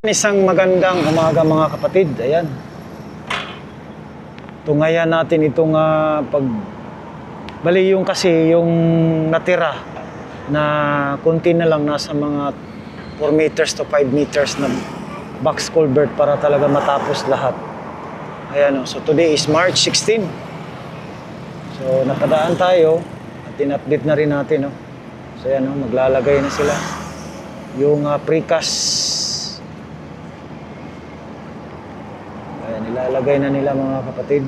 Isang magandang umaga mga kapatid. Ayan. Tungayan natin itong bali yung kasi yung natira na konti na lang, nasa mga 4 meters to 5 meters na box culvert para talaga matapos lahat. Ayan, so today is March 16. So napadaan tayo at in-update na rin natin. So ayan, maglalagay na sila yung precast. Ayan, nilalagay na nila mga kapatid.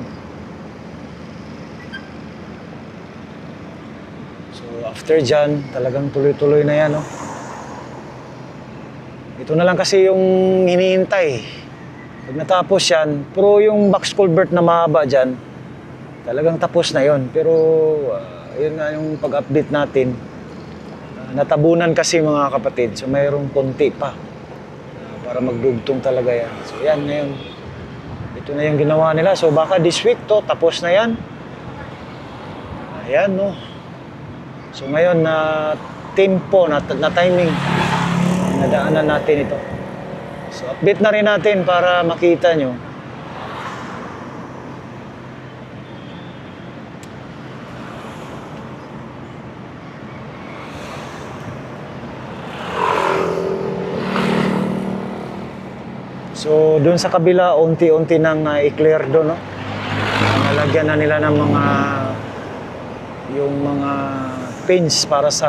So after dyan, talagang tuloy-tuloy na yan. Ito na lang kasi yung hinihintay. Pag natapos yan, pero yung box culvert na mahaba dyan, talagang tapos na yon. Pero yun nga yung pag-update natin. Natabunan kasi mga kapatid, so mayroong konti pa para magdugtong talaga yan. So yan ngayon. Ito na yung ginawa nila. So baka this week to, tapos na yan. Ayan, no. So ngayon na tempo, na timing, nadaanan natin ito. So update na rin natin para makita nyo. So doon sa kabila, unti-unti nang i-clear doon, no? Nalagyan na nila ng yung mga pins para sa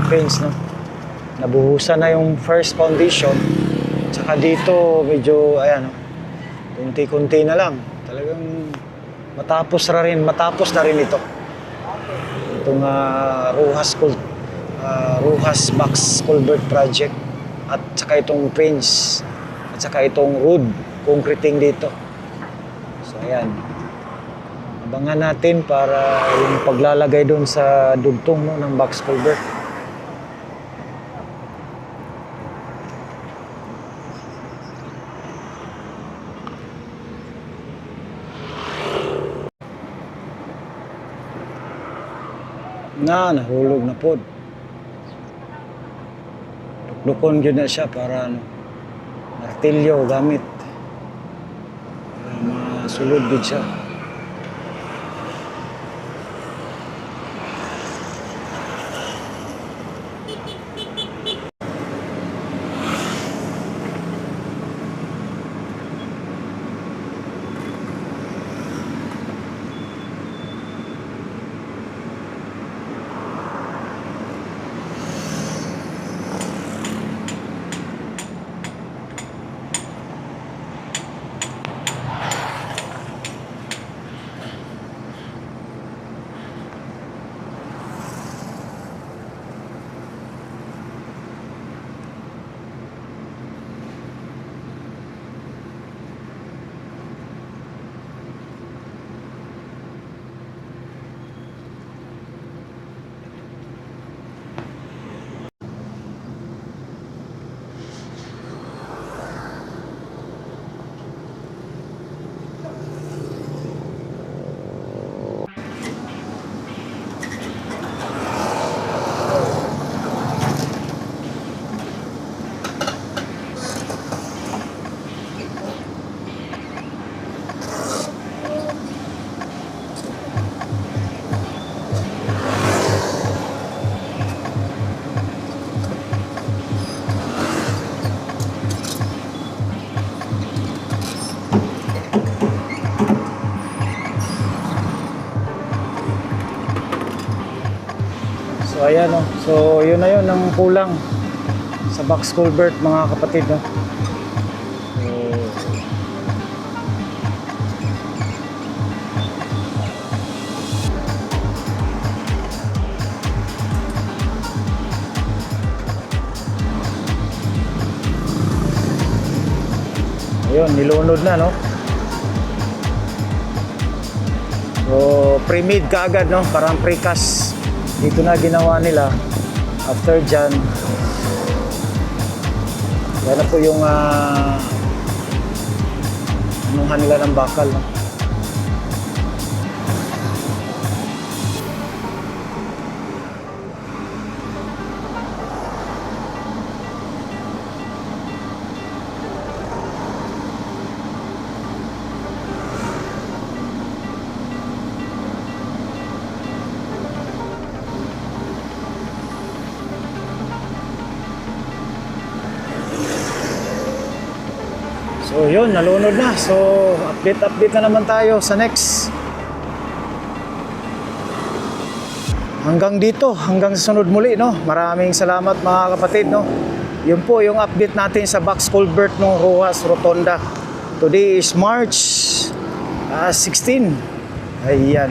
pins, no? Nabuhusan na yung first foundation. Tsaka dito medyo ayan, no? Kunti-kunti na lang. Talagang matapos na rin ito. Itong Rojas Box Culvert Project at saka itong pins. Saka itong road concreting dito. So ayan, abangan natin para yung paglalagay doon sa dugtong, no, ng box culvert. Nahulog na po. Lukon yun na siya para martilyo gamit para masulod din siya. So ayan, no. So yun na yun ang kulang sa box culvert mga kapatid, no. Ayun, nilunod na, no. So pre-made kaagad, no, parang precast. Dito na ginawa nila. After dyan, yan na po yung anuhan nila ng bakal, no? So yun, nalunod na. So update na naman tayo sa next. Hanggang dito, hanggang sa sunod muli, no. Maraming salamat mga kapatid, no. Yun po yung update natin sa box culvert ng Roxas Rotonda. Today is March 16. Ayan.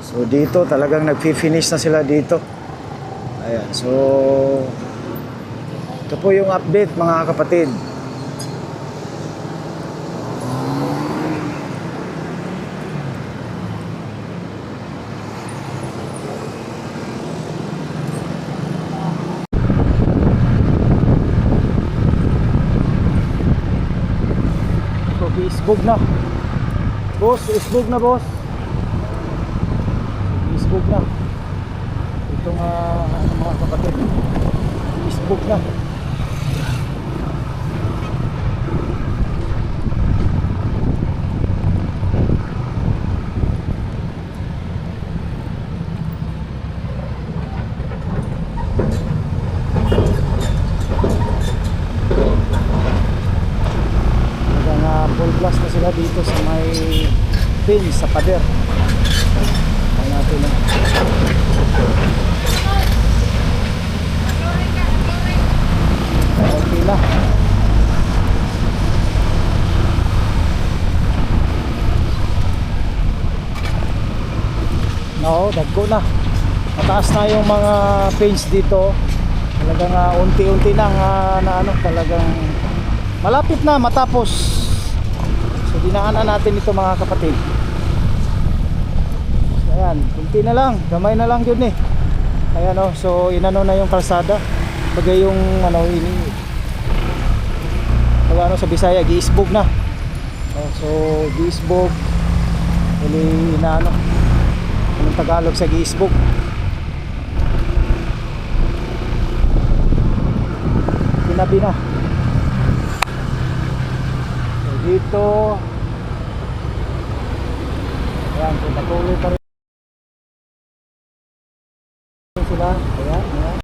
So dito talagang nagfi-finish na sila dito. Ayan. So ito po yung update mga kapatid. So isbog na. Boss, isbog na boss. Isbog na. Itong mga kapatid. Isbog na. Full blast na sila dito sa may pin sa pader. Ayan natin na. Okay na. No, dagko na. Mataas na yung mga pins dito. Talagang unti-unti na talagang malapit na matapos. So dinaanan natin ito mga kapatid. Ayan, kunti na lang, gamay na lang yun eh. Ayan o, so inano na yung kalsada. Bagay yung sa Bisaya, giisbog na. So giisbog. Uli anong Tagalog sa giisbog? Tinabi na. Dito ayan, patuloy pa rin sila. Ayan, ayan.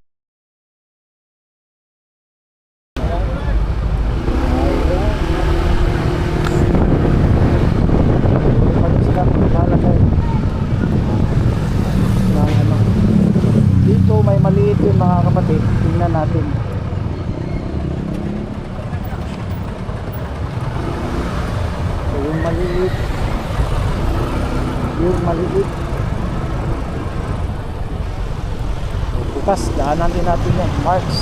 Dito may maliit yun mga kapatid. Tingnan natin. Yung maliit bukas daanan din natin yan March.